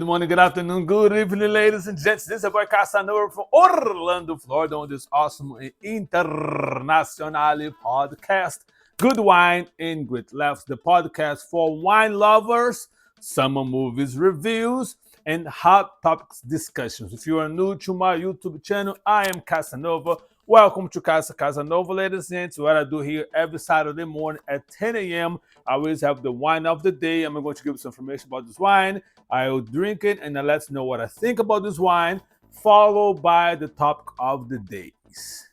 morning, good afternoon, good evening, ladies and gents. This is your boy Casanova from Orlando, Florida, on this awesome international podcast. Good wine and great laughs, the podcast for wine lovers, summer movies reviews, and hot topics discussions. If you are new to my YouTube channel, I am Casanova. Welcome to Casanova, ladies and gents. What I do here every Saturday morning at 10 a.m. I always have the wine of the day. I'm going to give you some information about this wine. I'll drink it and I'll let you know what I think about this wine, followed by the topic of the days.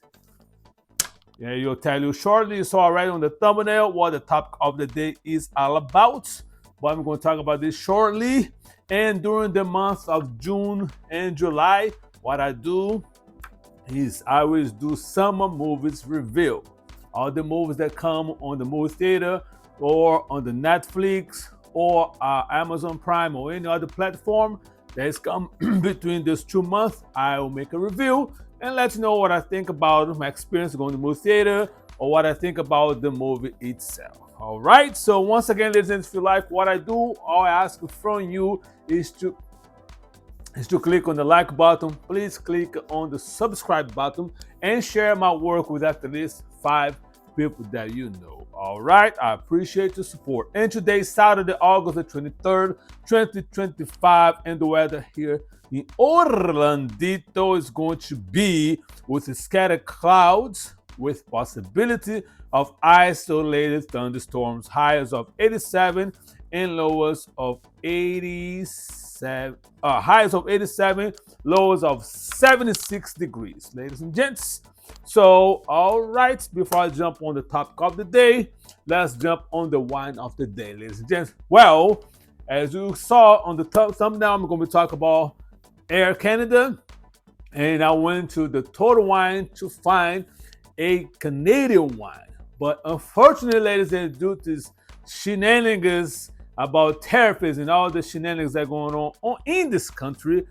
Yeah, you'll tell you shortly. You saw already on the thumbnail what the topic of the day is all about. But I'm going to talk about this shortly. And during the months of June and July, what I do is I always do summer movies review. All the movies that come on the movie theater or on the Netflix or Amazon Prime or any other platform that has come between these 2 months, I will make a review and let you know what I think about my experience going to the movie theater or what I think about the movie itself. All right, so once again, ladies and gentlemen, if you like what I do, all I ask from you is to click on the like button. Please click on the subscribe button and share my work with at least 5 people that you know. All right, I appreciate your support. And today is Saturday, August the 23rd, 2025, and the weather here in Orlando is going to be with scattered clouds with possibility of isolated thunderstorms, highs of 87 and lows of 87. Highs of 87, lows of 76 degrees, ladies and gents. So, all right, before I jump on the topic of the day, let's jump on the wine of the day, ladies and gents. Well, as you saw on the thumbnail, I'm going to be talking about Air Canada, and I went to the Total Wine to find a Canadian wine. But unfortunately, ladies and gents, due to this shenanigans about tariffs and all the shenanigans that are going on in this country,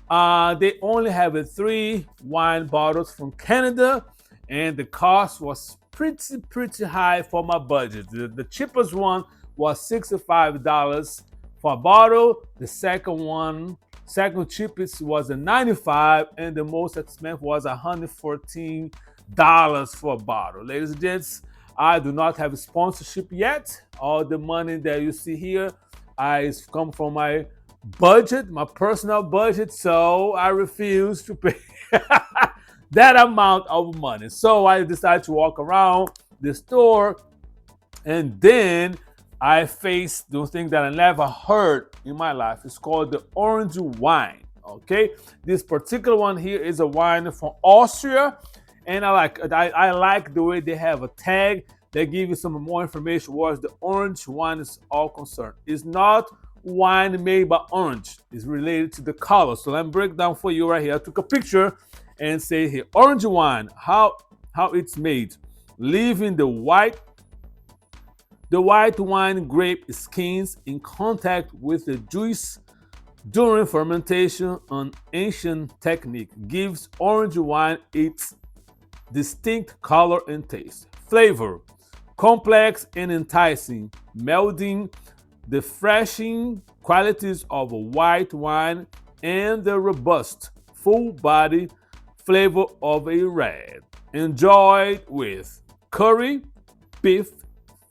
they only have 3 wine bottles from Canada, and the cost was pretty high for my budget. The cheapest one was $65 for a bottle. The second cheapest was $95, and the most expensive was $114 for a bottle. Ladies and gents, I do not have a sponsorship yet. All the money that you see here is come from my budget, my personal budget, so I refuse to pay that amount of money. So I decided to walk around the store, and then I faced the thing that I never heard in my life. It's called the orange wine. Okay, this particular one here is a wine from Austria, and I like the way they have a tag that gives you some more information towards the orange wine is all concerned. It's not wine made by orange. It's related to the color. So let me break down for you right here. I took a picture and say here, orange wine, how it's made. Leaving the white wine grape skins in contact with the juice during fermentation. An ancient technique gives orange wine its distinct color and taste. Flavor, complex and enticing, melding the refreshing qualities of a white wine and the robust, full-bodied flavor of a red. Enjoyed with curry, beef,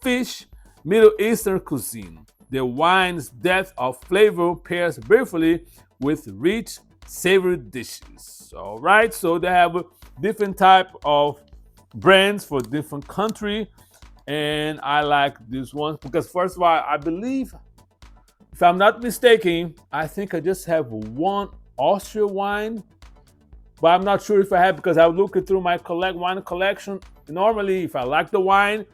fish, Middle Eastern cuisine. The wine's depth of flavor pairs beautifully with rich, savory dishes. All right, so they have a different type of brands for different country. And I like this one because, first of all, I believe, if I'm not mistaken, I think I just have one Austria wine, but I'm not sure if I have because I'm looking through my wine collection. Normally, if I like the wine,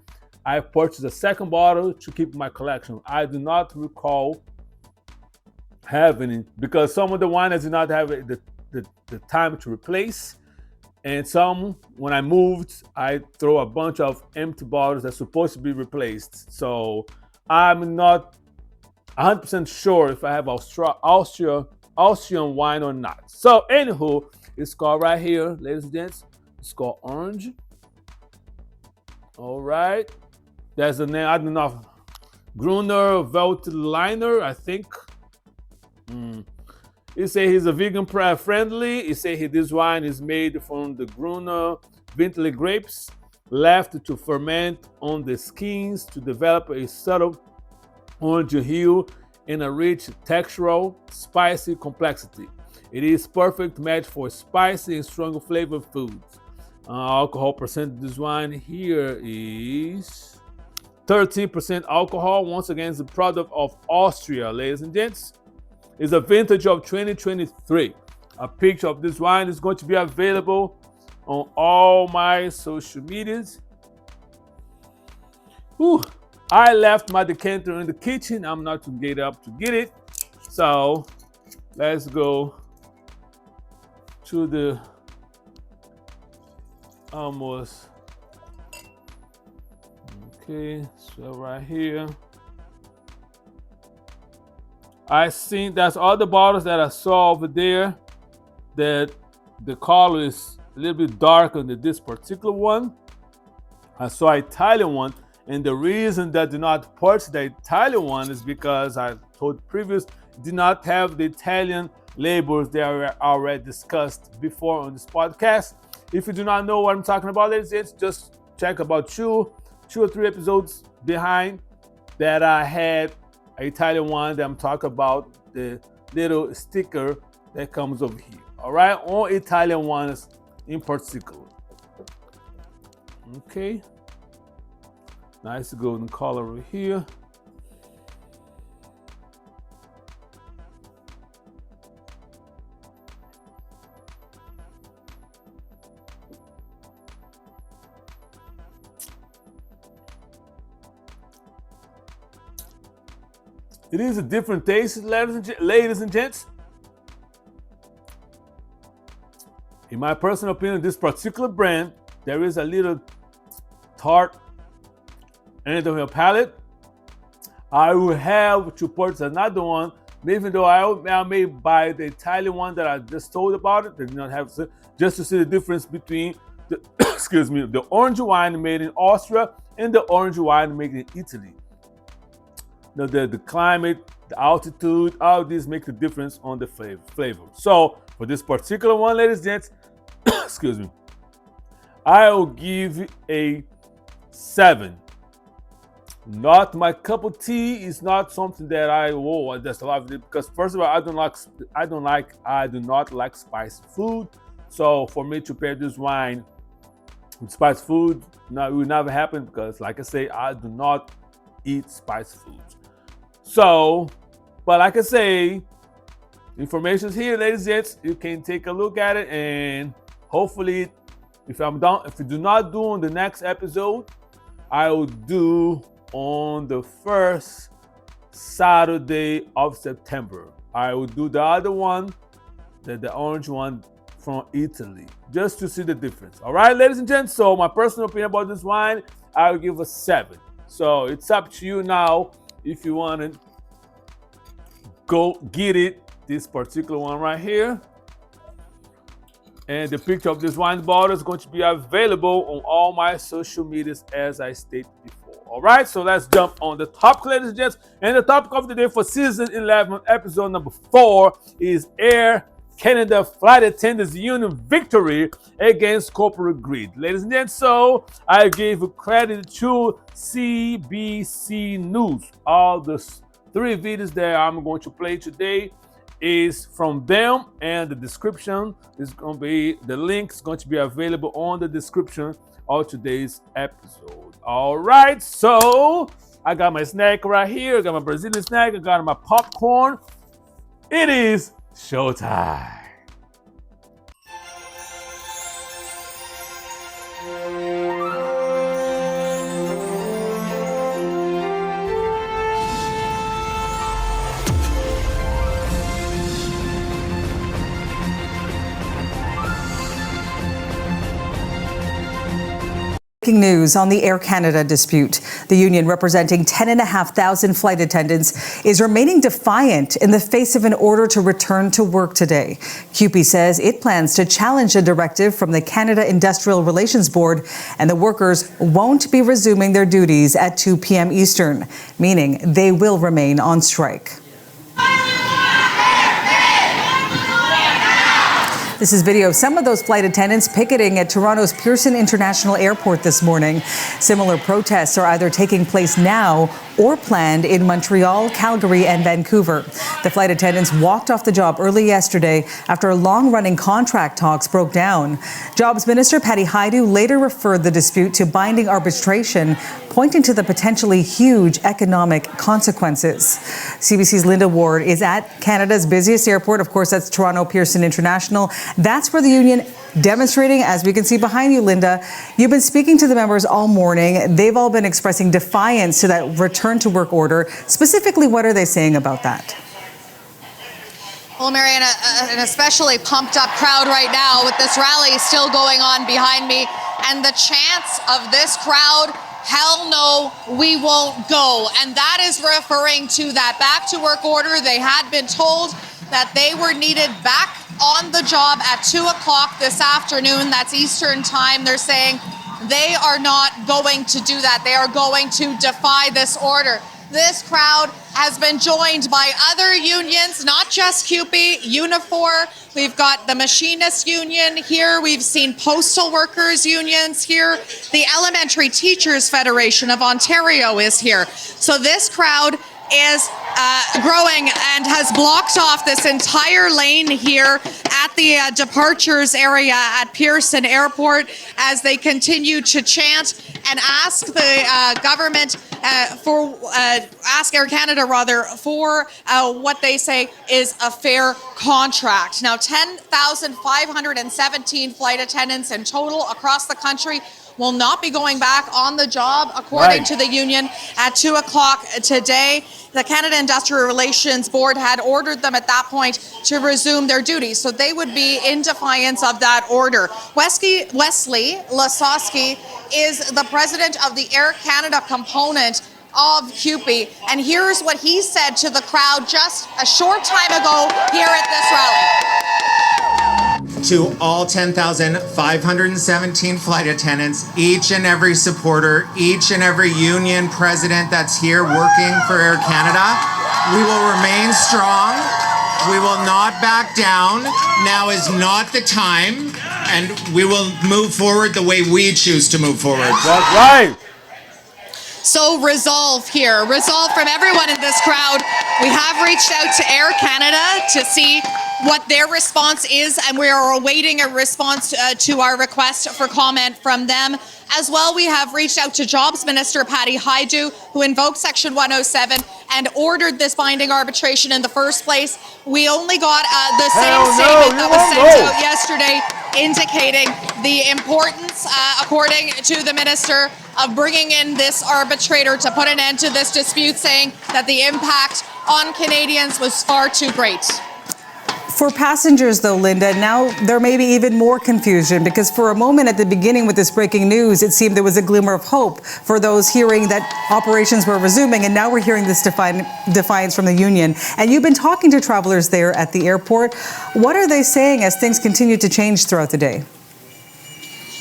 I purchase a second bottle to keep in my collection. I do not recall having it because some of the wines do not have the time to replace. And some, when I moved, I throw a bunch of empty bottles that's supposed to be replaced. So I'm not 100% sure if I have Austrian wine or not. So anywho, it's called right here, ladies and gents. It's called Orange. All right. There's the name, I don't know, Gruner Veltliner, I think. He say he's a vegan friendly. He say this wine is made from the Gruner Vintage grapes left to ferment on the skins to develop a subtle orange hue and a rich textural, spicy complexity. It is perfect match for spicy and strong flavored foods. Alcohol percent of this wine here is 13% alcohol. Once again, it's a product of Austria, ladies and gents. It's a vintage of 2023. A picture of this wine is going to be available on all my social medias. Whew. I left my decanter in the kitchen. I'm not to get up to get it. So let's go to the almost. Okay, so right here. I seen that's all the bottles that I saw over there that the color is a little bit darker than this particular one. I saw Italian one, and the reason that I did not purchase the Italian one is because I told previous did not have the Italian labels that I already discussed before on this podcast. If you do not know what I'm talking about, ladies and gents, just check about two or three episodes behind that I had an Italian one that I'm talking about, the little sticker that comes over here. All right, on Italian ones in particular. Okay, nice golden color over here. It is a different taste, ladies and gents. In my personal opinion, this particular brand, there is a little tart end of your palate. I will have to purchase another one, even though I may buy the Italian one that I just told about it. They do not have just to see the difference between the excuse me, the orange wine made in Austria and the orange wine made in Italy. The climate, the altitude, all these make the difference on the flavor. So for this particular one, ladies and gents, excuse me, I will give a 7. Not my cup of tea. Is not something that I just love it, because first of all, I do not like spicy food. So for me to pair this wine with spicy food, it will never happen, because like I say, I do not eat spicy foods. So, but like I say, information is here, ladies and gents. You can take a look at it, and hopefully, if you do not do on the next episode, I will do on the first Saturday of September. I will do the other one, the orange one from Italy, just to see the difference. All right, ladies and gents. So my personal opinion about this wine, I will give a 7. So it's up to you now if you want to go get it. This particular one right here. And the picture of this wine bottle is going to be available on all my social medias, as I stated before. All right, so let's jump on the topic, ladies and gents. And the topic of the day for season 11, episode number 4, is Air Canada Flight Attendants Union victory against corporate greed. Ladies and gents, so I gave credit to CBC News. All the 3 videos that I'm going to play today is from them, and the description is going to be, the link is going to be available on the description of today's episode. All right, so I got my snack right here. I got my Brazilian snack. I got my popcorn. It is showtime. Breaking news on the Air Canada dispute. The union, representing 10,500 flight attendants, is remaining defiant in the face of an order to return to work today. CUPE says it plans to challenge a directive from the Canada Industrial Relations Board, and the workers won't be resuming their duties at 2 p.m. Eastern, meaning they will remain on strike. This is video of some of those flight attendants picketing at Toronto's Pearson International Airport this morning. Similar protests are either taking place now or planned in Montreal, Calgary, and Vancouver. The flight attendants walked off the job early yesterday after long-running contract talks broke down. Jobs Minister Patty Hajdu later referred the dispute to binding arbitration, pointing to the potentially huge economic consequences. CBC's Linda Ward is at Canada's busiest airport. Of course, that's Toronto Pearson International. That's where the union demonstrating, as we can see behind you, Linda. You've been speaking to the members all morning. They've all been expressing defiance to that return to work order. Specifically, what are they saying about that? Well, Marianne, an especially pumped up crowd right now with this rally still going on behind me. And the chants of this crowd, hell no, we won't go. And that is referring to that back to work order. They had been told that they were needed back on the job at 2 o'clock this afternoon. That's Eastern time. They're saying they are not going to do that. They are going to defy this order. This crowd has been joined by other unions, not just CUPE, Unifor. We've got the Machinist Union here. We've seen Postal Workers Unions here. The Elementary Teachers Federation of Ontario is here. So this crowd is growing and has blocked off this entire lane here at the departures area at Pearson Airport as they continue to chant and ask the government ask Air Canada rather for what they say is a fair contract. Now, 10,517 flight attendants in total across the country will not be going back on the job, according to the union, at 2 o'clock today. The Canada Industrial Relations Board had ordered them at that point to resume their duties, so they would be in defiance of that order. Wesley Lasowski is the president of the Air Canada component of CUPE, and here's what he said to the crowd just a short time ago here at this rally. To all 10,517 flight attendants, each and every supporter, each and every union president that's here working for Air Canada, we will remain strong. We will not back down. Now is not the time, and we will move forward the way we choose to move forward. That's right. So resolve here, resolve from everyone in this crowd. We have reached out to Air Canada to see what their response is, and we are awaiting a response to our request for comment from them. As well, we have reached out to Jobs Minister Patty Hajdu, who invoked Section 107 and ordered this binding arbitration in the first place. We only got the same statement that was sent out yesterday, indicating the importance, according to the minister, of bringing in this arbitrator to put an end to this dispute, saying that the impact on Canadians was far too great. For passengers, though, Linda, now there may be even more confusion, because for a moment at the beginning with this breaking news, it seemed there was a glimmer of hope for those hearing that operations were resuming, and now we're hearing this defiance from the union. And you've been talking to travelers there at the airport. What are they saying as things continue to change throughout the day?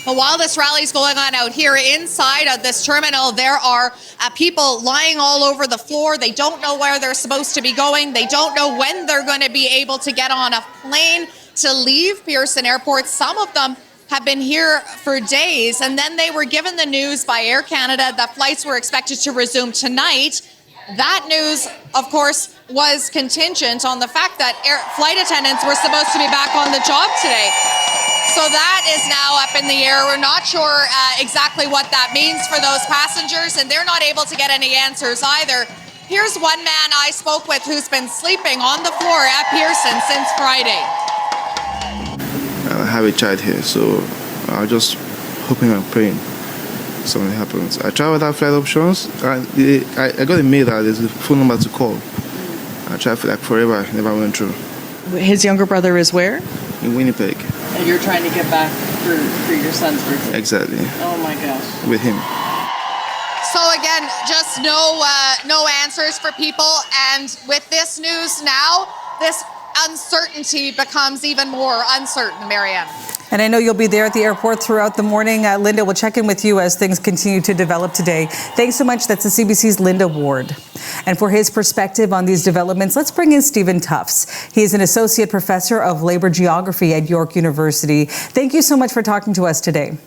But while this rally is going on out here inside of this terminal, there are people lying all over the floor. They don't know where they're supposed to be going. They don't know when they're going to be able to get on a plane to leave Pearson Airport. Some of them have been here for days, and then they were given the news by Air Canada that flights were expected to resume tonight. That news, of course, was contingent on the fact that flight attendants were supposed to be back on the job today. So that is now up in the air. We're not sure exactly what that means for those passengers, and they're not able to get any answers either. Here's one man I spoke with who's been sleeping on the floor at Pearson since Friday. I have a child here, so I'm just hoping and praying something happens. I tried without flight options, and I got a mail that there's a phone number to call. I tried for like forever, never went through. His younger brother is where? In Winnipeg. And you're trying to get back for your son's birthday? Exactly. Oh my gosh. With him. So again, just no answers for people. And with this news now, this uncertainty becomes even more uncertain, Marianne. And I know you'll be there at the airport throughout the morning. Linda, we'll check in with you as things continue to develop today. Thanks so much. That's the CBC's Linda Ward. And for his perspective on these developments, let's bring in Stephen Tufts. He is an associate professor of labor geography at York University. Thank you so much for talking to us today.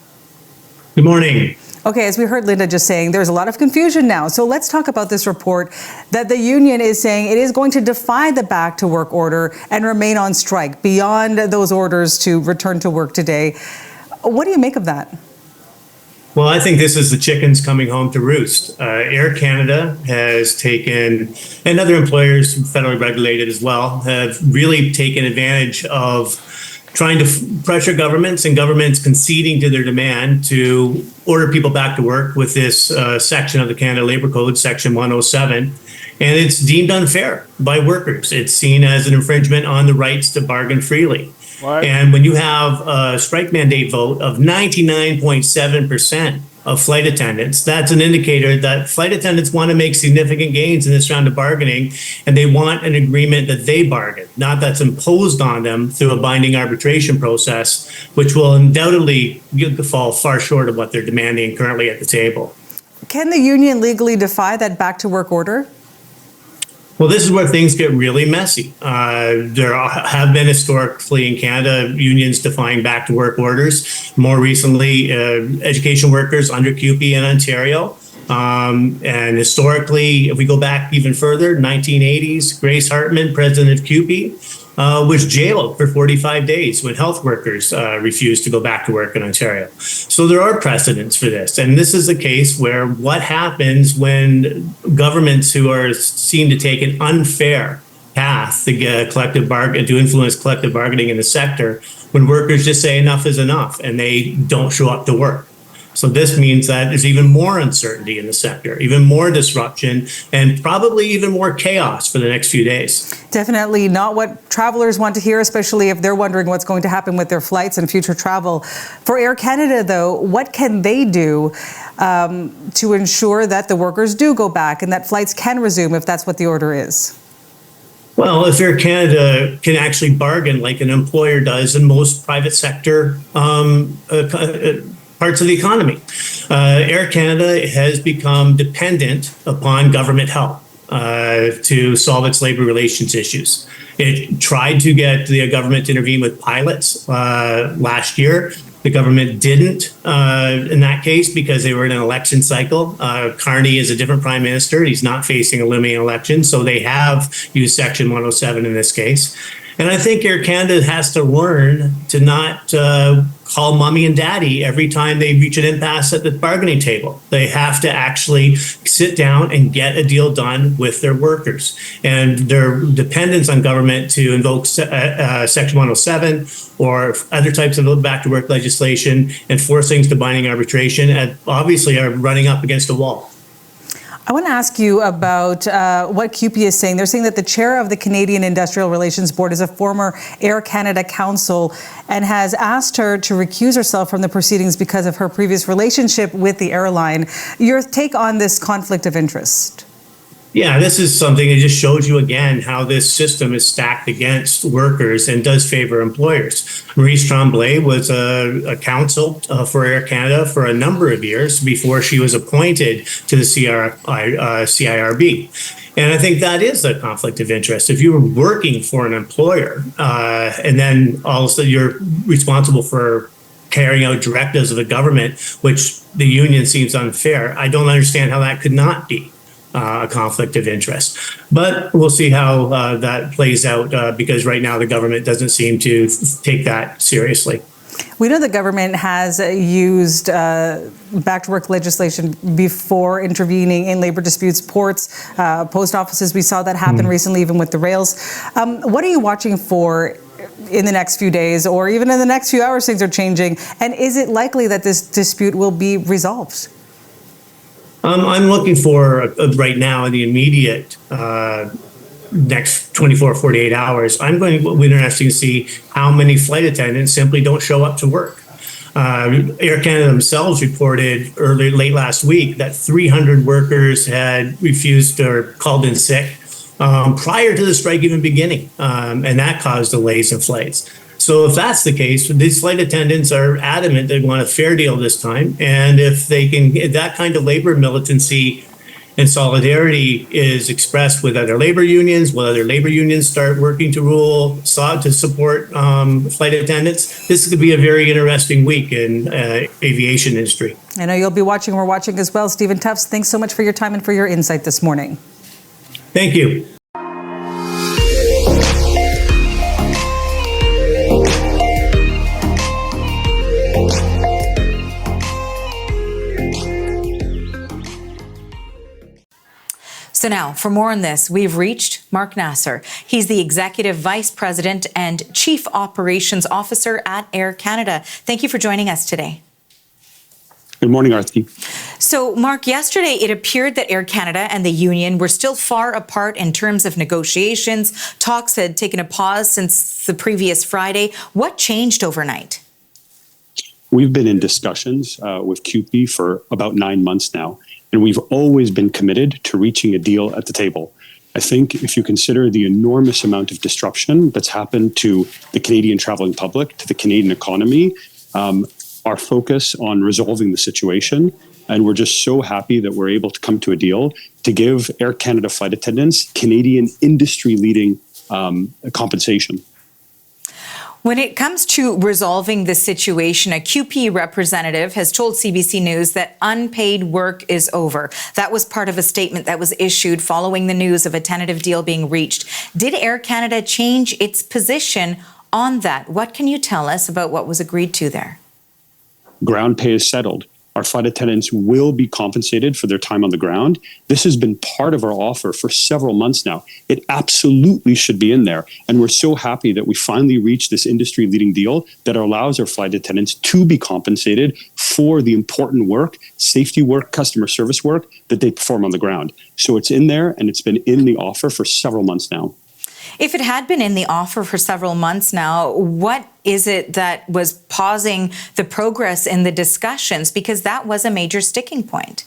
Good morning. Okay, as we heard Linda just saying, there's a lot of confusion now. So let's talk about this report that the union is saying it is going to defy the back to work order and remain on strike beyond those orders to return to work today. What do you make of that? Well, I think this is the chickens coming home to roost. Air Canada has taken, and other employers, federally regulated as well, have really taken advantage of trying to pressure governments and governments conceding to their demand to order people back to work with this section of the Canada Labour Code, Section 107. And it's deemed unfair by workers. It's seen as an infringement on the rights to bargain freely. Right. And when you have a strike mandate vote of 99.7% of flight attendants, that's an indicator that flight attendants want to make significant gains in this round of bargaining, and they want an agreement that they bargain, not that's imposed on them through a binding arbitration process, which will undoubtedly fall far short of what they're demanding currently at the table. Can the union legally defy that back to work order? Well, this is where things get really messy. There have been historically in Canada unions defying back to work orders. More recently, education workers under CUPE in Ontario. And historically, if we go back even further, 1980s, Grace Hartman, president of CUPE, was jailed for 45 days when health workers refused to go back to work in Ontario. So there are precedents for this. And this is a case where what happens when governments who are seen to take an unfair path to get collective bargain, to influence collective bargaining in the sector, when workers just say enough is enough and they don't show up to work. So this means that there's even more uncertainty in the sector, even more disruption, and probably even more chaos for the next few days. Definitely not what travelers want to hear, especially if they're wondering what's going to happen with their flights and future travel. For Air Canada, though, what can they do to ensure that the workers do go back and that flights can resume if that's what the order is? Well, if Air Canada can actually bargain like an employer does in most private sector parts of the economy. Air Canada has become dependent upon government help to solve its labor relations issues. It tried to get the government to intervene with pilots last year. The government didn't in that case because they were in an election cycle. Carney is a different prime minister. He's not facing a looming election, so they have used Section 107 in this case. And I think Air Canada has to learn to not call mommy and daddy every time they reach an impasse at the bargaining table. They have to actually sit down and get a deal done with their workers. And their dependence on government to invoke Section 107 or other types of back to work legislation and force things to binding arbitration obviously are running up against a wall. I want to ask you about what CUPE is saying. They're saying that the chair of the Canadian Industrial Relations Board is a former Air Canada counsel and has asked her to recuse herself from the proceedings because of her previous relationship with the airline. Your take on this conflict of interest? Yeah, this is something that just shows you again how this system is stacked against workers and does favor employers. Maurice Tremblay was a counsel for Air Canada for a number of years before she was appointed to the CIRB. And I think that is a conflict of interest. If you were working for an employer and then all of a sudden you're responsible for carrying out directives of the government, which the union seems unfair, I don't understand how that could not be a conflict of interest. But we'll see how that plays out because right now the government doesn't seem to take that seriously. We know the government has used back to work legislation before intervening in labor disputes, ports, post offices. We saw that happen recently, even with the rails. What are you watching for in the next few days or even in the next few hours? Things are changing. And is it likely that this dispute will be resolved? I'm looking for right now in the immediate next 24, 48 hours. I'm going to be interested to see how many flight attendants simply don't show up to work. Air Canada themselves reported late last week that 300 workers had refused or called in sick prior to the strike even beginning, and that caused delays in flights. So if that's the case, these flight attendants are adamant they want a fair deal this time. And if they can get that kind of labor militancy and solidarity is expressed with other labor unions, will other labor unions start working to support flight attendants? This could be a very interesting week in aviation industry. I know you'll be watching. We're watching as well. Stephen Tufts, thanks so much for your time and for your insight this morning. Thank you. So now, for more on this, we've reached Mark Nasser. He's the Executive Vice President and Chief Operations Officer at Air Canada. Thank you for joining us today. Good morning, Arthi. So, Mark, yesterday it appeared that Air Canada and the union were still far apart in terms of negotiations. Talks had taken a pause since the previous Friday. What changed overnight? We've been in discussions with CUPE for about 9 months now, and we've always been committed to reaching a deal at the table. I think if you consider the enormous amount of disruption that's happened to the Canadian traveling public, to the Canadian economy, our focus on resolving the situation, and we're just so happy that we're able to come to a deal to give Air Canada flight attendants Canadian industry-leading compensation. When it comes to resolving the situation, a CUPE representative has told CBC News that unpaid work is over. That was part of a statement that was issued following the news of a tentative deal being reached. Did Air Canada change its position on that? What can you tell us about what was agreed to there? Ground pay is settled. Our flight attendants will be compensated for their time on the ground. This has been part of our offer for several months now. It absolutely should be in there. And we're so happy that we finally reached this industry-leading deal that allows our flight attendants to be compensated for the important work, safety work, customer service work that they perform on the ground. So it's in there, and it's been in the offer for several months now. If it had been in the offer for several months now, what is it that was pausing the progress in the discussions? Because that was a major sticking point.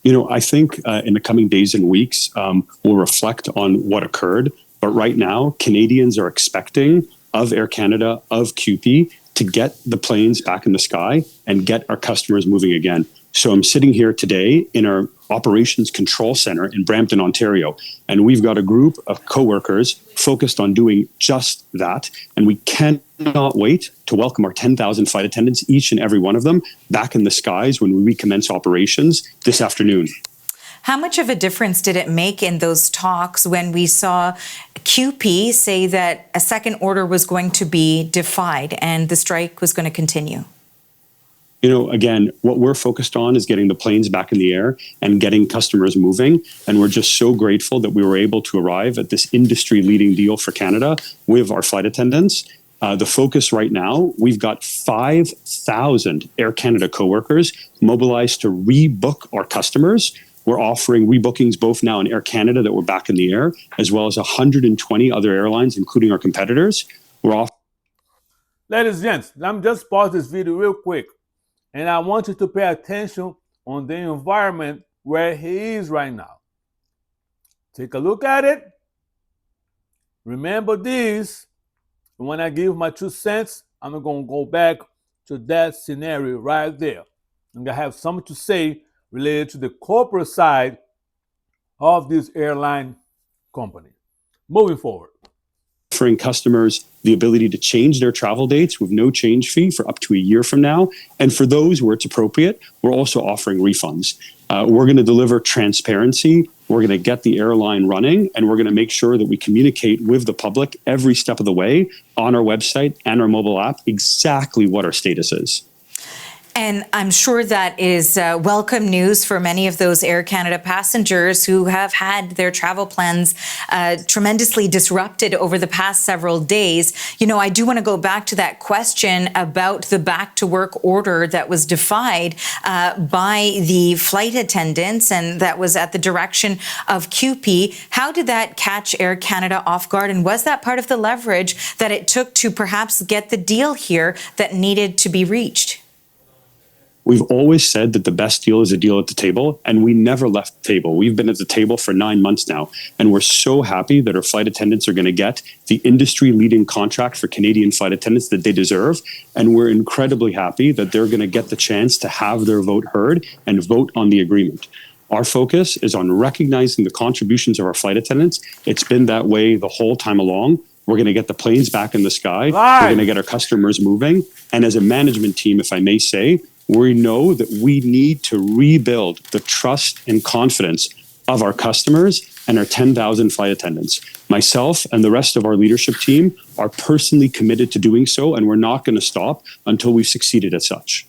You know, I think in the coming days and weeks, we'll reflect on what occurred. But right now, Canadians are expecting of Air Canada, of CUPE, to get the planes back in the sky and get our customers moving again. So I'm sitting here today in our Operations Control Center in Brampton, Ontario, and we've got a group of coworkers focused on doing just that. And we cannot wait to welcome our 10,000 flight attendants, each and every one of them, back in the skies when we recommence operations this afternoon. How much of a difference did it make in those talks when we saw CUPE say that a second order was going to be defied and the strike was going to continue? You know, again, what we're focused on is getting the planes back in the air and getting customers moving. And we're just so grateful that we were able to arrive at this industry-leading deal for Canada with our flight attendants. The focus right now, we've got 5,000 Air Canada coworkers mobilized to rebook our customers. We're offering rebookings both now in Air Canada that we're back in the air, as well as 120 other airlines, including our competitors. Ladies and gents, let me just pause this video real quick. And I want you to pay attention on the environment where he is right now. Take a look at it. Remember this. And when I give my 2 cents, I'm going to go back to that scenario right there. And I have something to say related to the corporate side of this airline company. Moving forward. Offering customers the ability to change their travel dates with no change fee for up to a year from now. And for those where it's appropriate, we're also offering refunds. We're going to deliver transparency. We're going to get the airline running, and we're going to make sure that we communicate with the public every step of the way on our website and our mobile app exactly what our status is. And I'm sure that is welcome news for many of those Air Canada passengers who have had their travel plans tremendously disrupted over the past several days. You know, I do want to go back to that question about the back to work order that was defied by the flight attendants, and that was at the direction of CUPE. How did that catch Air Canada off guard? And was that part of the leverage that it took to perhaps get the deal here that needed to be reached? We've always said that the best deal is a deal at the table, and we never left the table. We've been at the table for 9 months now, and we're so happy that our flight attendants are going to get the industry-leading contract for Canadian flight attendants that they deserve, and we're incredibly happy that they're going to get the chance to have their vote heard and vote on the agreement. Our focus is on recognizing the contributions of our flight attendants. It's been that way the whole time along. We're going to get the planes back in the sky. We're going to get our customers moving. And as a management team, if I may say, we know that we need to rebuild the trust and confidence of our customers and our 10,000 flight attendants. Myself and the rest of our leadership team are personally committed to doing so, and we're not going to stop until we've succeeded as such.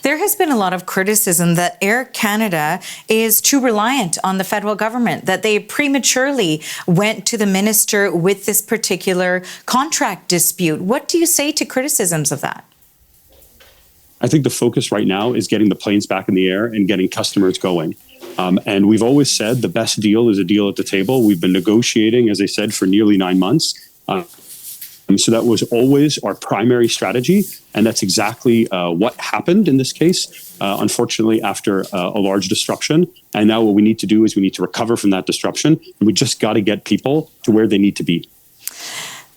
There has been a lot of criticism that Air Canada is too reliant on the federal government, that they prematurely went to the minister with this particular contract dispute. What do you say to criticisms of that? I think the focus right now is getting the planes back in the air and getting customers going. And we've always said the best deal is a deal at the table. We've been negotiating, as I said, for nearly 9 months. So that was always our primary strategy. And that's exactly what happened in this case, unfortunately, after a large disruption. And now what we need to do is we need to recover from that disruption. And we just got to get people to where they need to be.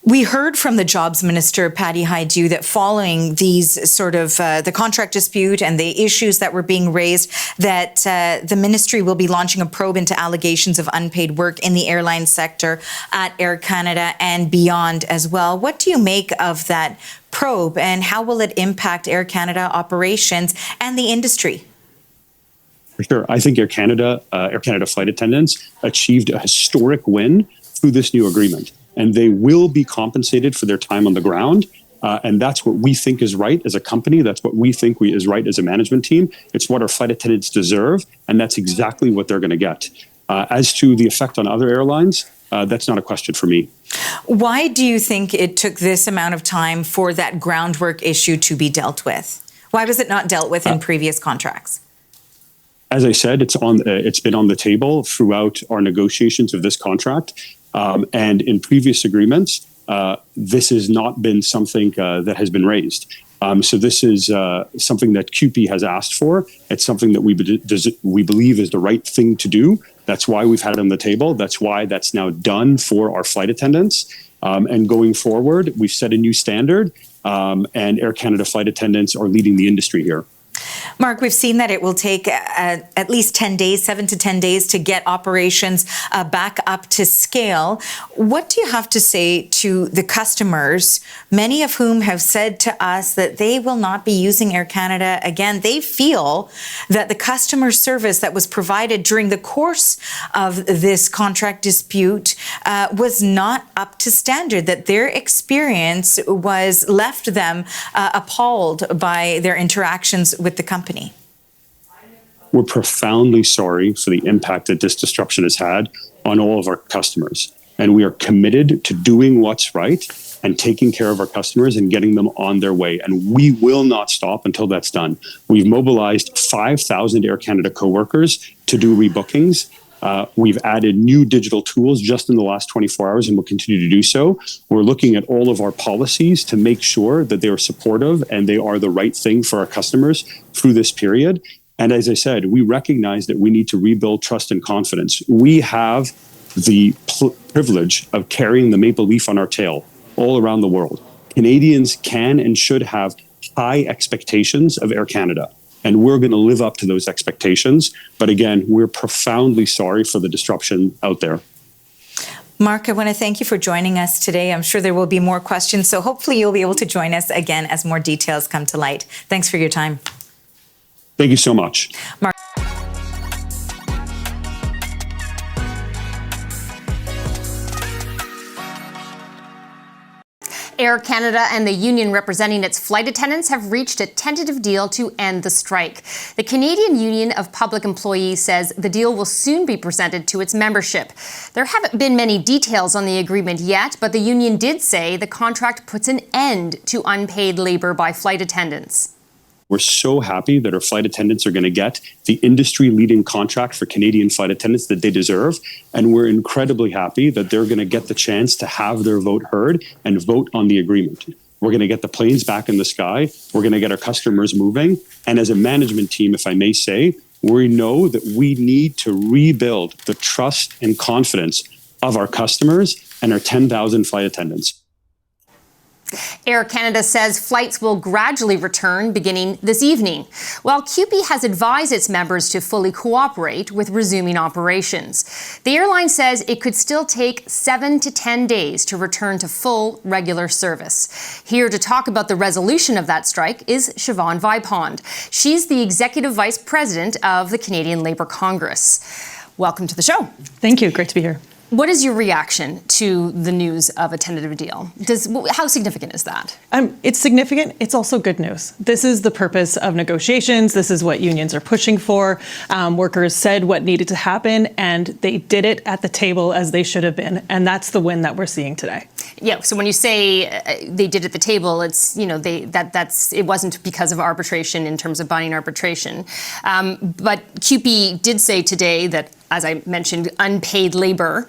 We heard from the Jobs Minister, Patty Hajdu, that following these sort of the contract dispute and the issues that were being raised, that the ministry will be launching a probe into allegations of unpaid work in the airline sector at Air Canada and beyond as well. What do you make of that probe, and how will it impact Air Canada operations and the industry? For sure. I think Air Canada flight attendants achieved a historic win through this new agreement. And they will be compensated for their time on the ground. And that's what we think is right as a company. That's what we think is right as a management team. It's what our flight attendants deserve. And that's exactly what they're going to get. As to the effect on other airlines, that's not a question for me. Why do you think it took this amount of time for that groundwork issue to be dealt with? Why was it not dealt with in previous contracts? As I said, it's been on the table throughout our negotiations of this contract. And in previous agreements, this has not been something that has been raised. So this is something that CUPE has asked for. It's something that we believe is the right thing to do. That's why we've had it on the table. That's why that's now done for our flight attendants. And going forward, we've set a new standard, and Air Canada flight attendants are leading the industry here. Mark, we've seen that it will take at least 10 days, 7 to 10 days to get operations back up to scale. What do you have to say to the customers, many of whom have said to us that they will not be using Air Canada again? They feel that the customer service that was provided during the course of this contract dispute was not up to standard, that their experience was left them appalled by their interactions with the company. We're profoundly sorry for the impact that this disruption has had on all of our customers. And we are committed to doing what's right and taking care of our customers and getting them on their way. And we will not stop until that's done. We've mobilized 5,000 Air Canada coworkers to do rebookings. We've added new digital tools just in the last 24 hours and will continue to do so. We're looking at all of our policies to make sure that they are supportive and they are the right thing for our customers through this period. And as I said, we recognize that we need to rebuild trust and confidence. We have the privilege of carrying the maple leaf on our tail all around the world. Canadians can and should have high expectations of Air Canada. And we're going to live up to those expectations. But again, we're profoundly sorry for the disruption out there. Mark, I want to thank you for joining us today. I'm sure there will be more questions, so hopefully you'll be able to join us again as more details come to light. Thanks for your time. Thank you so much. Mark. Air Canada and the union representing its flight attendants have reached a tentative deal to end the strike. The Canadian Union of Public Employees says the deal will soon be presented to its membership. There haven't been many details on the agreement yet, but the union did say the contract puts an end to unpaid labor by flight attendants. We're so happy that our flight attendants are going to get the industry-leading contract for Canadian flight attendants that they deserve. And we're incredibly happy that they're going to get the chance to have their vote heard and vote on the agreement. We're going to get the planes back in the sky. We're going to get our customers moving. And as a management team, if I may say, we know that we need to rebuild the trust and confidence of our customers and our 10,000 flight attendants. Air Canada says flights will gradually return beginning this evening, while CUPE has advised its members to fully cooperate with resuming operations. The airline says it could still take 7 to 10 days to return to full regular service. Here to talk about the resolution of that strike is Siobhan Vipond. She's the Executive Vice President of the Canadian Labour Congress. Welcome to the show. Thank you. Great to be here. What is your reaction to the news of a tentative deal? How significant is that? It's significant. It's also good news. This is the purpose of negotiations. This is what unions are pushing for. Workers said what needed to happen, and they did it at the table as they should have been. And that's the win that we're seeing today. Yeah. So when you say they did at the table, it's it wasn't because of arbitration in terms of binding arbitration. But CUPE did say today that, as I mentioned, unpaid labor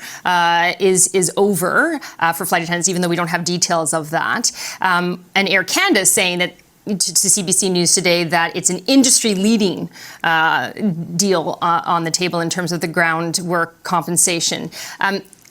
is over for flight attendants, even though we don't have details of that. And Air Canada is saying that to CBC News today that it's an industry-leading deal on the table in terms of the ground work compensation.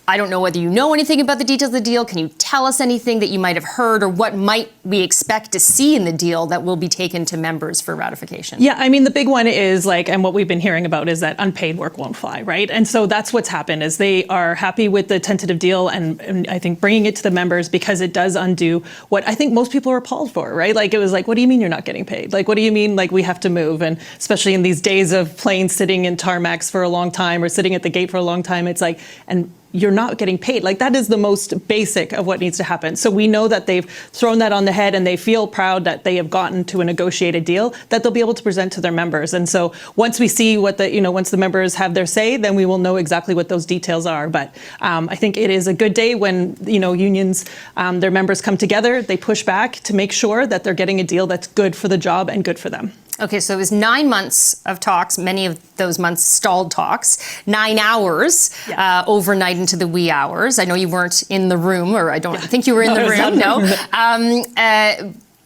I don't know whether you know anything about the details of the deal. Can you tell us anything that you might have heard, or what might we expect to see in the deal that will be taken to members for ratification? Yeah, I mean, the big one is and what we've been hearing about is that unpaid work won't fly, right? And so that's what's happened, is they are happy with the tentative deal and I think bringing it to the members because it does undo what I think most people are appalled for, right? It was what do you mean you're not getting paid? What do you mean we have to move? And especially in these days of planes sitting in tarmacs for a long time or sitting at the gate for a long time, it's and you're not getting paid. That is the most basic of what needs to happen. So we know that they've thrown that on the head and they feel proud that they have gotten to a negotiated deal that they'll be able to present to their members. And so once we see what once the members have their say, then we will know exactly what those details are. But I think it is a good day when, unions, their members come together, they push back to make sure that they're getting a deal that's good for the job and good for them. Okay, so it was 9 months of talks, many of those months stalled talks, 9 hours overnight into the wee hours. I know you weren't in the room, or I don't think you were in the room, no.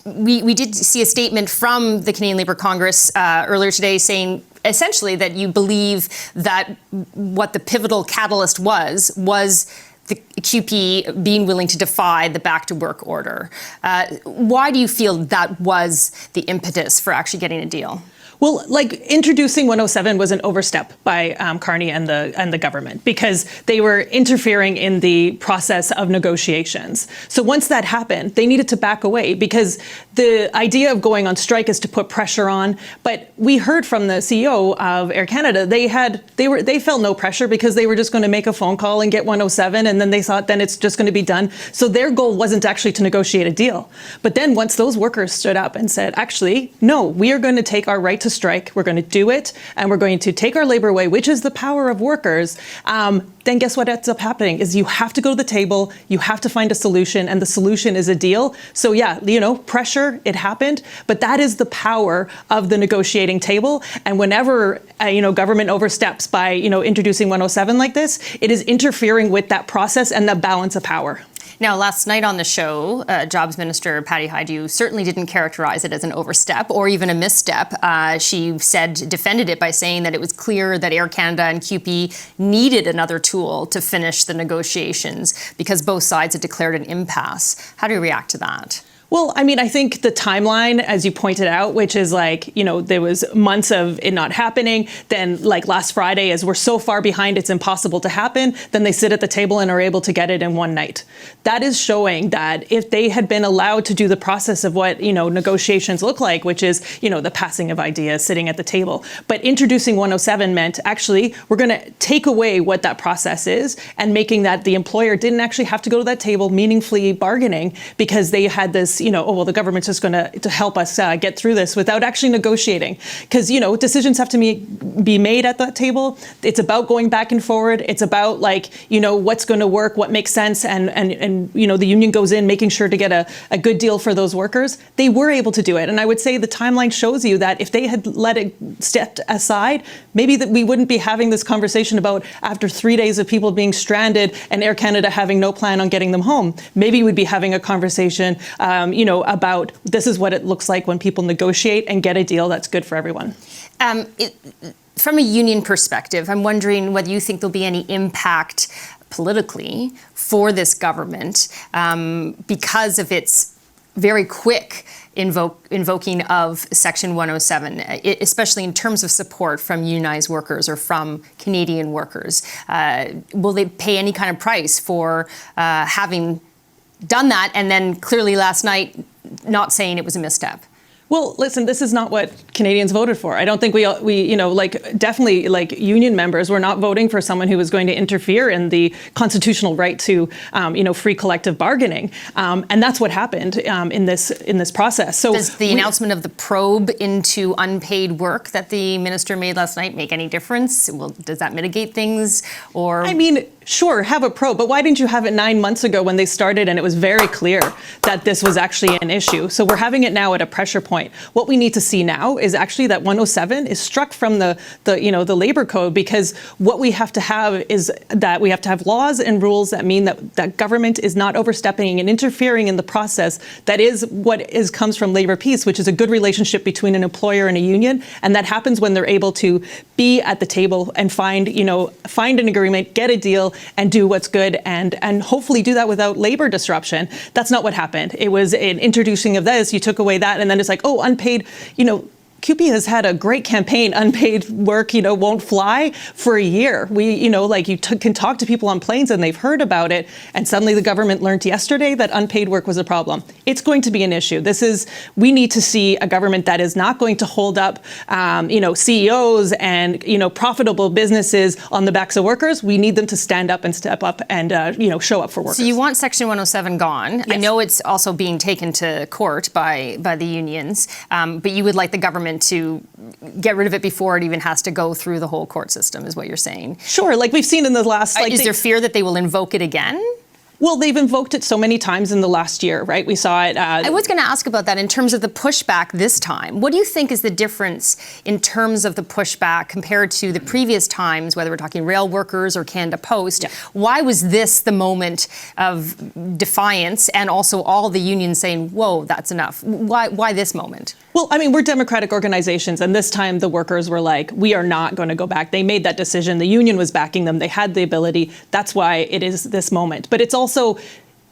We did see a statement from the Canadian Labour Congress earlier today saying essentially that you believe that what the pivotal catalyst was the CUPE being willing to defy the back to work order. Why do you feel that was the impetus for actually getting a deal? Well, introducing 107 was an overstep by Carney and the government because they were interfering in the process of negotiations. So once that happened, they needed to back away because the idea of going on strike is to put pressure on. But we heard from the CEO of Air Canada, they felt no pressure because they were just going to make a phone call and get 107, and then they thought then it's just going to be done. So their goal wasn't actually to negotiate a deal. But then once those workers stood up and said, actually, no, we are going to take our right to strike, we're going to do it, and we're going to take our labor away, which is the power of workers, then guess what ends up happening is you have to go to the table, you have to find a solution, and the solution is a deal. So pressure, it happened, but that is the power of the negotiating table. And whenever, government oversteps by, introducing 107 like this, it is interfering with that process and the balance of power. Now, last night on the show, Jobs Minister Patty Hajdu certainly didn't characterize it as an overstep or even a misstep. She defended it by saying that it was clear that Air Canada and CUPE needed another tool to finish the negotiations because both sides had declared an impasse. How do you react to that? Well, I think the timeline, as you pointed out, which is there was months of it not happening. Then last Friday, as we're so far behind, it's impossible to happen. Then they sit at the table and are able to get it in one night. That is showing that if they had been allowed to do the process of what, negotiations look like, which is, the passing of ideas, sitting at the table. But introducing 107 meant actually we're going to take away what that process is and making that the employer didn't actually have to go to that table meaningfully bargaining because they had this, the government's just going to help us get through this without actually negotiating. Because, decisions have to be made at that table. It's about going back and forward. It's about what's going to work, what makes sense. And the union goes in making sure to get a good deal for those workers. They were able to do it. And I would say the timeline shows you that if they had let it step aside, maybe that we wouldn't be having this conversation about after 3 days of people being stranded and Air Canada having no plan on getting them home. Maybe we'd be having a conversation, about this is what it looks like when people negotiate and get a deal that's good for everyone. From a union perspective, I'm wondering whether you think there'll be any impact politically for this government because of its very quick invoking of Section 107, especially in terms of support from unionized workers or from Canadian workers. Will they pay any kind of price for having done that and then clearly last night not saying it was a misstep? Well, listen, this is not what Canadians voted for. I don't think we definitely union members were not voting for someone who was going to interfere in the constitutional right to, free collective bargaining. And that's what happened in this process. So does the announcement of the probe into unpaid work that the minister made last night make any difference? Does that mitigate things? Or sure, have a probe, but why didn't you have it 9 months ago when they started and it was very clear that this was actually an issue? So we're having it now at a pressure point. What we need to see now is actually that 107 is struck from the labor code, because what we have to have is that we have to have laws and rules that mean that government is not overstepping and interfering in the process. That is what comes from labor peace, which is a good relationship between an employer and a union, and that happens when they're able to be at the table and find an agreement, get a deal, and do what's good, and hopefully do that without labor disruption. That's not what happened. It was an introducing of this, you took away that, and then it's like, oh, unpaid, CUPE has had a great campaign, unpaid work, won't fly, for a year. We, can talk to people on planes and they've heard about it. And suddenly the government learned yesterday that unpaid work was a problem. It's going to be an issue. We need to see a government that is not going to hold up, CEOs and, profitable businesses on the backs of workers. We need them to stand up and step up and, show up for workers. So you want Section 107 gone. Yes. I know it's also being taken to court by the unions, but you would like the government to get rid of it before it even has to go through the whole court system, is what you're saying. Sure, like we've seen in the last... is there fear that they will invoke it again? Well, they've invoked it so many times in the last year, right? We saw it... I was going to ask about that in terms of the pushback this time. What do you think is the difference in terms of the pushback compared to the previous times, whether we're talking rail workers or Canada Post? Yeah. Why was this the moment of defiance and also all the unions saying, whoa, that's enough? Why this moment? Well, we're democratic organizations, and this time the workers were like, we are not going to go back. They made that decision. The union was backing them. They had the ability. That's why it is this moment. But it's also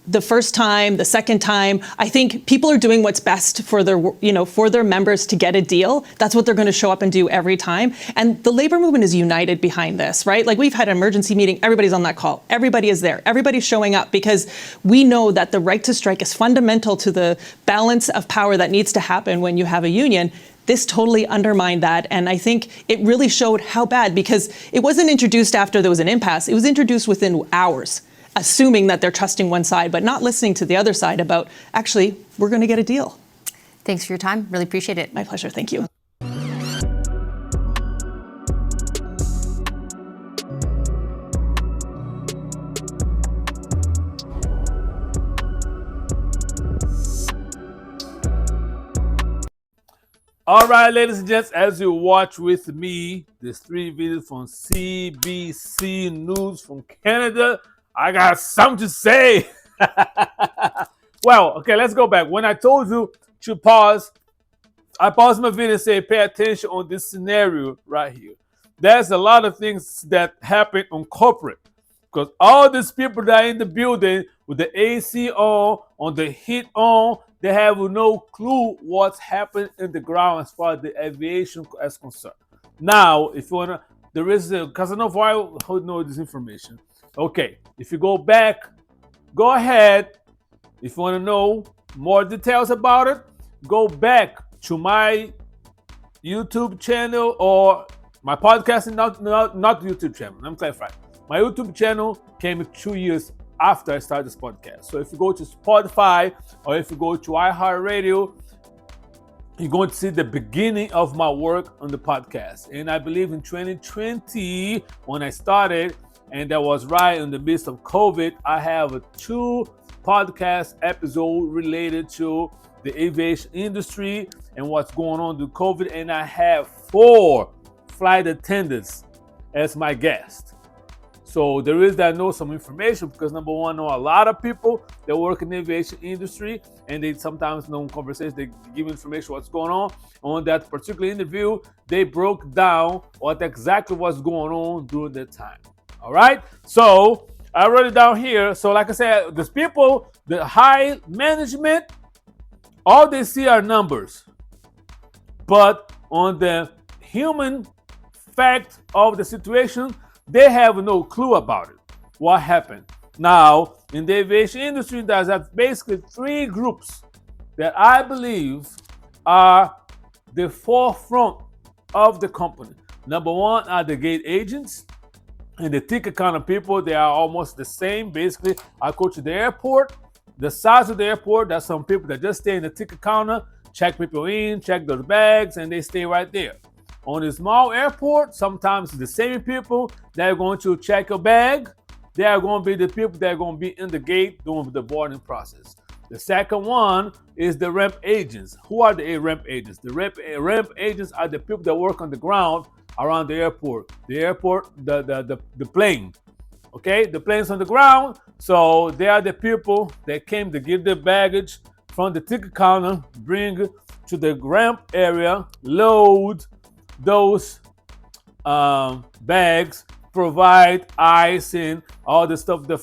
the first time, the second time. I think people are doing what's best for their members to get a deal. That's what they're going to show up and do every time. And the labor movement is united behind this, right? Like, we've had an emergency meeting. Everybody's on that call. Everybody is there. Everybody's showing up because we know that the right to strike is fundamental to the balance of power that needs to happen when you have a union. This totally undermined that, and I think it really showed how bad, because it wasn't introduced after there was an impasse. It was introduced within hours, assuming that they're trusting one side, but not listening to the other side about, actually, we're going to get a deal. Thanks for your time. Really appreciate it. My pleasure. Thank you. All right, ladies and gents, as you watch with me, these 3 videos from CBC News from Canada, I got something to say. Well, okay, let's go back. When I told you to pause, I paused my video and say, pay attention on this scenario right here. There's a lot of things that happen on corporate, because all these people that are in the building with the AC on the heat on, they have no clue what's happening in the ground as far as the aviation is concerned. Now, if you wanna, there is a Casanova. How do you know this information? Okay, if you go back, go ahead. If you want to know more details about it, go back to my YouTube channel or my podcast, not YouTube channel. Let me clarify. My YouTube channel came 2 years after I started this podcast. So if you go to Spotify or if you go to iHeartRadio, you're going to see the beginning of my work on the podcast. And I believe in 2020, when I started, and that was right in the midst of COVID, I have 2 podcast episodes related to the aviation industry and what's going on with COVID. And I have 4 flight attendants as my guest. So there is that know some information because number one, know a lot of people that work in the aviation industry, and they sometimes know in conversations, they give information what's going on that particular interview. They broke down what exactly was going on during that time. All right. So I wrote it down here. So like I said, these people, the high management, all they see are numbers. But on the human fact of the situation, they have no clue about it. What happened? Now, in the aviation industry, there's basically three groups that I believe are the forefront of the company. Number one are the gate agents and the ticket counter people. They are almost the same. Basically, I go to the airport. The size of the airport, there's some people that just stay in the ticket counter, check people in, check their bags, and they stay right there. On a small airport, sometimes the same people that are going to check your bag, they are going to be the people that are going to be in the gate doing the boarding process. The second one is the ramp agents. Who are the ramp agents? The ramp agents are the people that work on the ground around the airport. The airport, the plane. Okay, the plane's on the ground, so they are the people that came to get their baggage from the ticket counter, bring to the ramp area, load those bags, provide ice and all the stuff that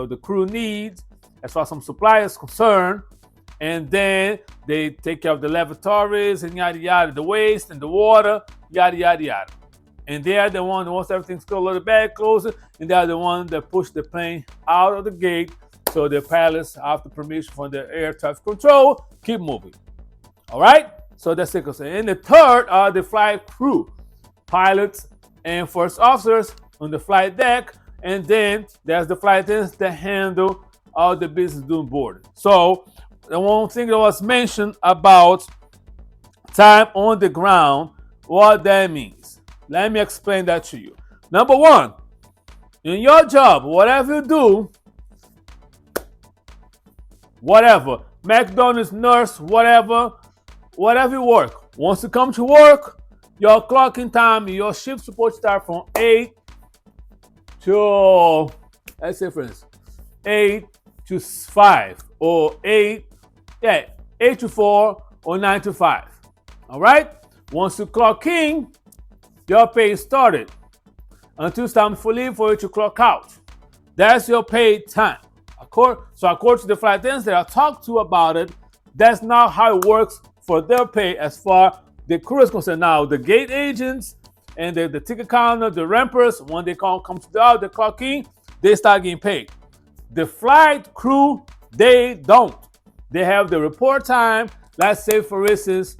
the crew needs as far as some supply is concerned, and then they take care of the lavatories and yada yada, the waste and the water, yada yada yada. And they are the one that once everything's closed, let the bag closer, and they are the one that push the plane out of the gate so the pilots, after permission from the air traffic control, keep moving. All right? So that's it. And the third are the flight crew, pilots and first officers on the flight deck. And then there's the flight attendants that handle all the business doing boarding. So the one thing that was mentioned about time on the ground, what that means. Let me explain that to you. Number one, in your job, whatever you do, whatever, McDonald's, nurse, whatever you work. Once you come to work, your clocking time, your shift's supposed to start from 8 to, let's say for instance, 8 to 5 or 8 to 4 or 9 to 5. All right? Once you clock in, your pay started until it's time for leave for you to clock out. That's your paid time. So according to the flight attendants that I talked to about it, that's not how it works for their pay as far the crew is concerned. Now, the gate agents and the ticket counter, the rampers, when they come to the clock in, they start getting paid. The flight crew, they don't. They have the report time. Let's say, for instance,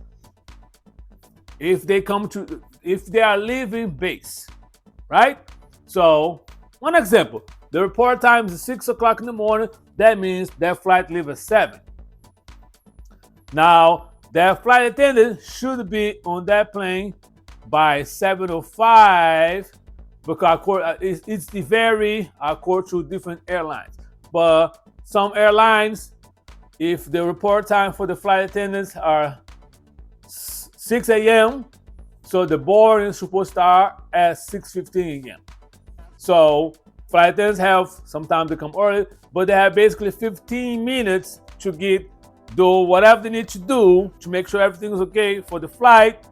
if they are leaving base, right? So, one example, the report time is 6 o'clock in the morning. That means that flight leaves at 7. Now, that flight attendant should be on that plane by 7:05 because it's vary according to different airlines. But some airlines, if the report time for the flight attendants are 6 a.m., so the boarding is supposed to start at 6:15 a.m. So flight attendants have, sometimes they come early, but they have basically 15 minutes to do whatever they need to do to make sure everything is okay for the flight.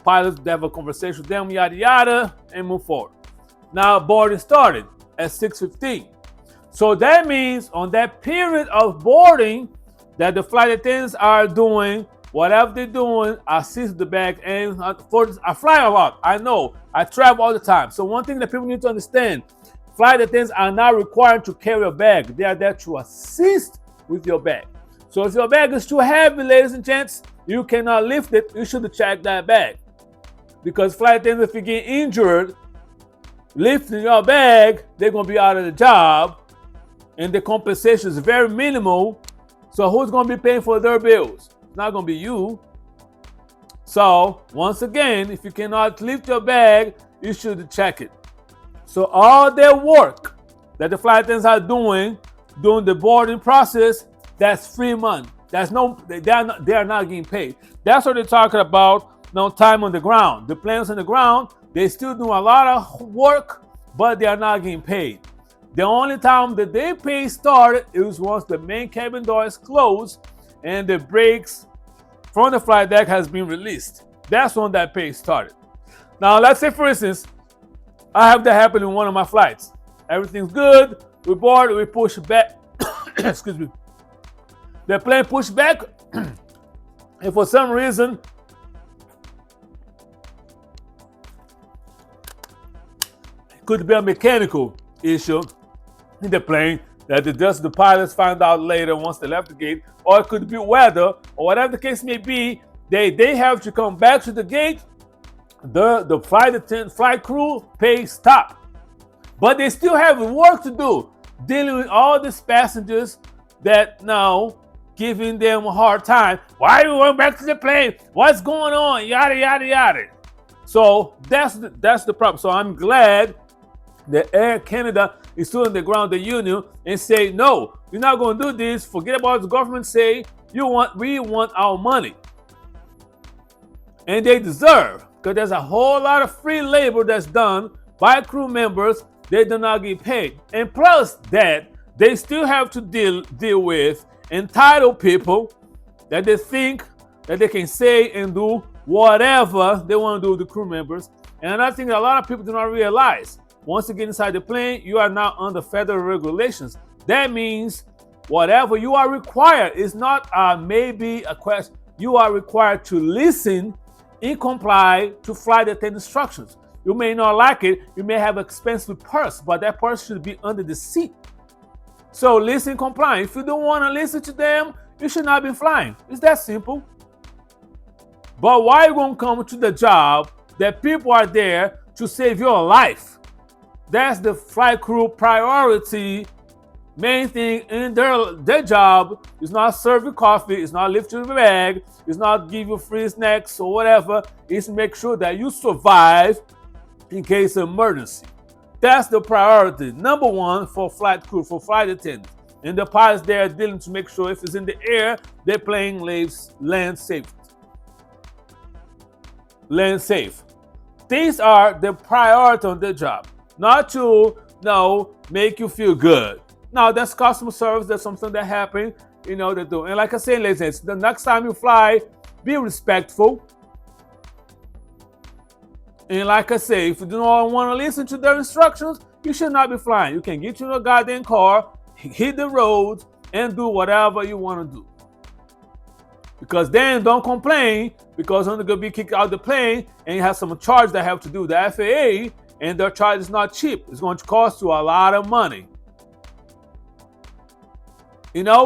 Pilots, they have a conversation with them, yada yada, and move forward. Now boarding started at 6:15. So that means on that period of boarding that the flight attendants are doing whatever they're doing, assist the bag, and I fly a lot. I know, I travel all the time. So one thing that people need to understand, flight attendants are not required to carry a bag. They are there to assist with your bag. So if your bag is too heavy, ladies and gents, you cannot lift it. You should check that bag. Because flight attendants, if you get injured, lifting your bag, they're going to be out of the job. And the compensation is very minimal. So who's going to be paying for their bills? It's not going to be you. So once again, if you cannot lift your bag, you should check it. So all their work that the flight attendants are doing during the boarding process, that's free money. They are not getting paid. That's what they're talking about. No time on the ground. The planes on the ground, they still do a lot of work but they are not getting paid. The only time that they pay started is once the main cabin door is closed and the brakes from the flight deck has been released. That's when that pay started. Now, let's say, for instance, I have that happen in one of my flights. Everything's good. We board, we push back. Excuse me. The plane pushed back, and for some reason, it could be a mechanical issue in the plane that the pilots find out later once they left the gate, or it could be weather, or whatever the case may be. They have to come back to the gate. The flight crew pay stop, but they still have work to do, dealing with all these passengers that now giving them a hard time. Why are you going back to the plane? What's going on? Yada yada yada. So that's the problem. So I'm glad that Air Canada is still on the ground, the union, and say, no, we're not going to do this. Forget about what the government say. We want our money. And they deserve, because there's a whole lot of free labor that's done by crew members. They do not get paid. And plus that, they still have to deal with entitled people that they think that they can say and do whatever they want to do with the crew members. And another thing that a lot of people do not realize, once you get inside the plane, you are now under federal regulations. That means whatever you are required is not maybe a question. You are required to listen and comply to flight attendant instructions. You may not like it. You may have an expensive purse, but that purse should be under the seat. So listen, comply. If you don't want to listen to them, you should not be flying. It's that simple. But why are you going to come to the job that people are there to save your life? That's the flight crew priority. Main thing in their job is not serve you coffee, it's not lift your bag, it's not give you free snacks or whatever. It's make sure that you survive in case of emergency. That's the priority. Number one for flight crew, for flight attendants. And the pilots there are dealing to make sure if it's in the air, their plane land safe. Land safe. These are the priority on their job. Not to make you feel good. Now, that's customer service. That's something that happened, they do. And like I said, ladies, the next time you fly, be respectful. And like I say, if you do not want to listen to their instructions, you should not be flying. You can get in a goddamn car, hit the road, and do whatever you want to do. Because then don't complain, because you're going to be kicked out of the plane, and you have some charge that have to do with the FAA, and their charge is not cheap. It's going to cost you a lot of money.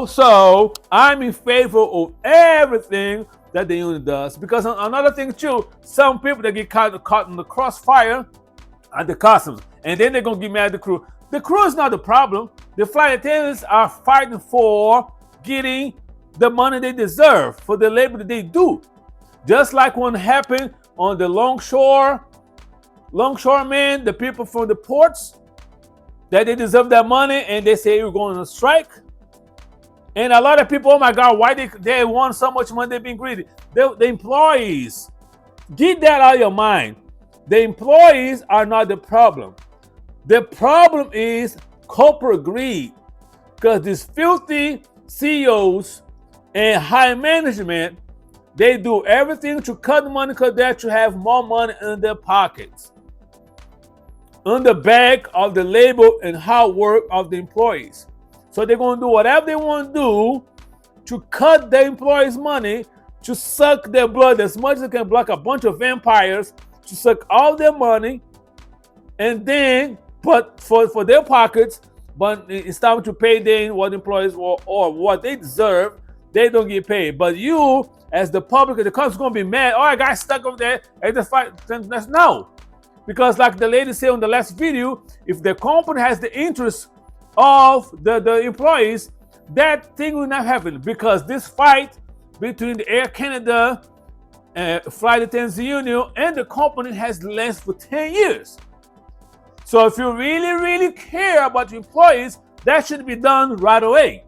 So I'm in favor of everything that the union does. Because another thing too, some people that get caught in the crossfire are the customs. And then they're going to get mad at the crew. The crew is not the problem. The flight attendants are fighting for getting the money they deserve for the labor that they do. Just like what happened on the longshoremen, the people from the ports, that they deserve that money and they say you're going on strike. And a lot of people, oh my God, why they want so much money? They've been greedy. The employees, get that out of your mind. The employees are not the problem. The problem is corporate greed. Because these filthy CEOs and high management, they do everything to cut the money because they have to have more money in their pockets, on the back of the labor and hard work of the employees. So they're going to do whatever they want to do to cut the employees' money, to suck their blood as much as they can, like a bunch of vampires, to suck all their money, and then, but for their pockets, but it's time to pay them what employees or what they deserve, they don't get paid. But you, as the public, the country's going to be mad. Oh, I got stuck over there at the fight. No. Because like the lady said on the last video, if the company has the interest of the employees, that thing will not happen. Because this fight between the Air Canada Flight Attendants Union and the company has lasted for 10 years. So if you really, really care about your employees, that should be done right away.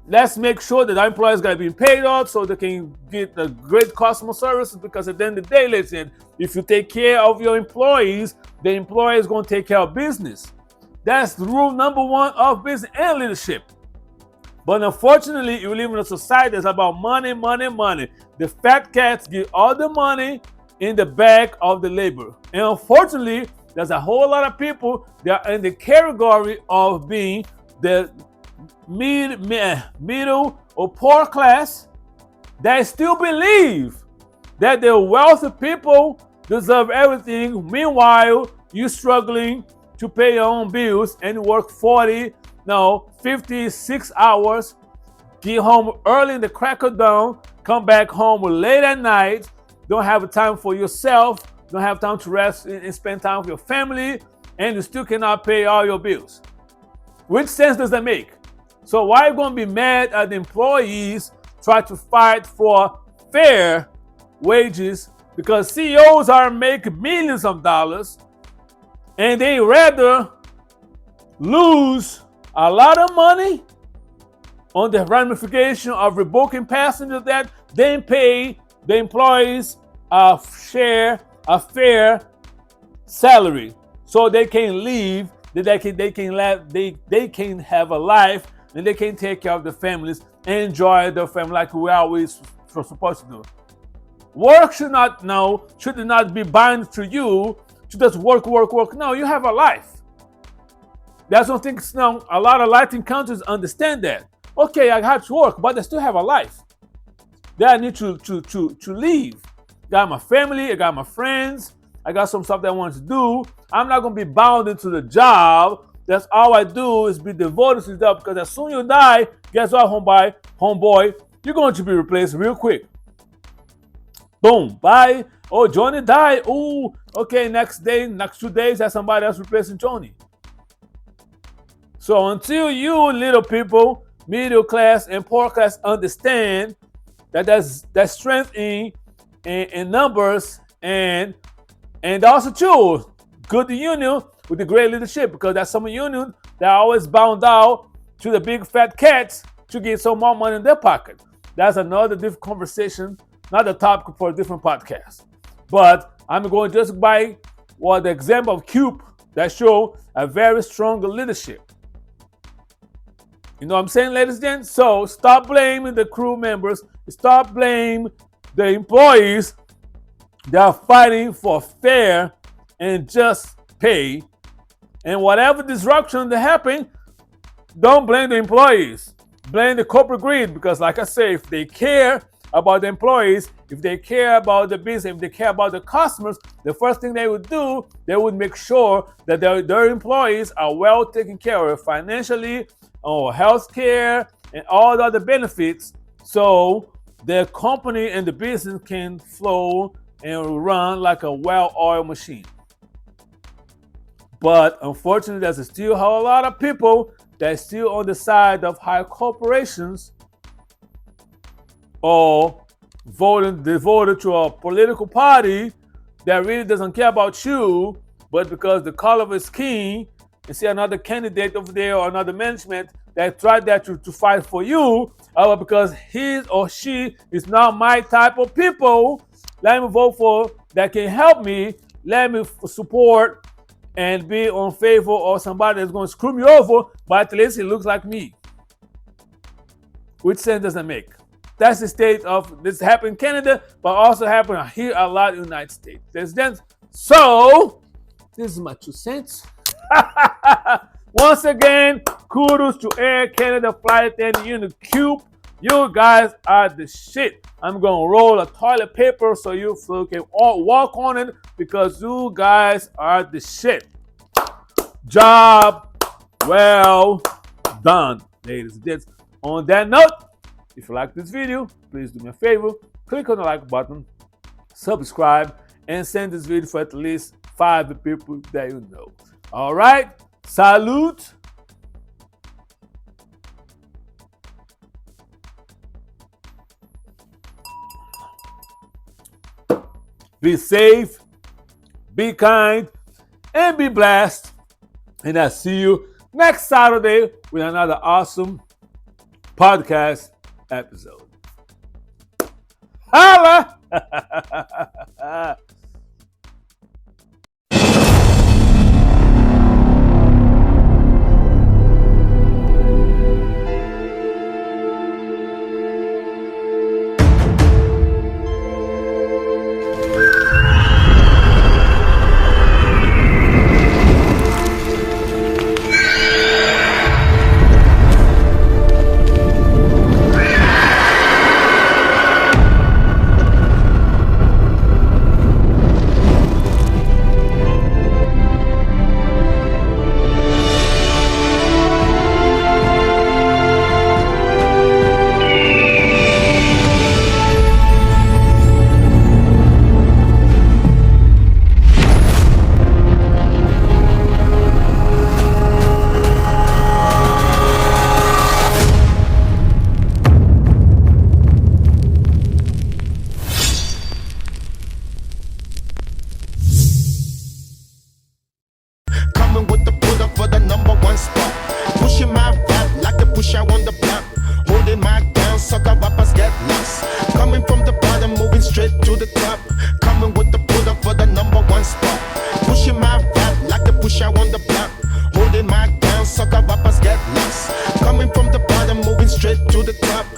Let's make sure that our employees got to be paid out so they can get a great customer service, because at the end of the day, listen, if you take care of your employees, the employer is going to take care of business. That's the rule number one of business and leadership. But unfortunately, you live in a society that's about money, money, money. The fat cats get all the money in the bag of the labor. And unfortunately, there's a whole lot of people that are in the category of being the middle or poor class that still believe that the wealthy people deserve everything. Meanwhile, you're struggling to pay your own bills and work 56 hours, get home early in the crack of dawn, come back home late at night, don't have time for yourself, don't have time to rest and spend time with your family, and you still cannot pay all your bills. Which sense does that make? So why are you going to be mad at the employees try to fight for fair wages? Because CEOs are making millions of dollars and they rather lose a lot of money on the ramification of revoking passengers that then pay the employees a fair salary so they can leave, they can have a life, and they can take care of their families and enjoy their family like we always supposed to do. Work should not be bound to you to just work. No, you have a life. That's one thing. Now, a lot of Latin countries understand that. Okay, I have to work, but I still have a life. That I need to leave. I got my family, I got my friends, I got some stuff that I want to do. I'm not going to be bound into the job. That's all I do is be devoted to the job, because as soon as you die, guess what, homeboy, you're going to be replaced real quick. Boom, bye. Oh, Johnny died. Oh, okay, next 2 days, there's somebody else replacing Johnny. So until you little people, middle class and poor class, understand that there's strength in numbers and also too good union with the great leadership, because that's some union that are always bound out to the big fat cats to get some more money in their pocket. That's another different conversation, not a topic for a different podcast. But I'm going just by the example of Cube that show a very strong leadership. You know what I'm saying, ladies and gentlemen? So stop blaming the crew members. Stop blaming the employees that are fighting for fair and just pay. And whatever disruption that happen, don't blame the employees. Blame the corporate greed, because like I say, if they care about the employees, if they care about the business, if they care about the customers, the first thing they would do, they would make sure that their employees are well taken care of financially, or health care, and all the other benefits, so their company and the business can flow and run like a well-oiled machine. But unfortunately, there's still a whole lot of people that are still on the side of high corporations or devoted to a political party that really doesn't care about you, but because the color of his skin, you see another candidate over there or another management that tried that to fight for you, because he or she is not my type of people. Let me vote for that can help me. Let me support and be on favor of somebody that's going to screw me over, but at least he looks like me. Which sense does that make? That's the state of this. Happened in Canada, but also happened here a lot in the United States. So this is my 2 cents. Once again, kudos to Air Canada Flight Attendant Unit Cube. You guys are the shit. I'm gonna roll a toilet paper so you can all walk on it, because you guys are the shit. Job well done, ladies and gents. On that note, if you like this video, please do me a favor, click on the like button, subscribe, and send this video for at least 5 people that you know. All right, salute. Be safe, be kind, and be blessed. And I'll see you next Saturday with another awesome podcast episode. Holla! Spinning my rap like the push I on the block. Holding my down, sucker rappers get lost. Coming from the bottom, moving straight to the top.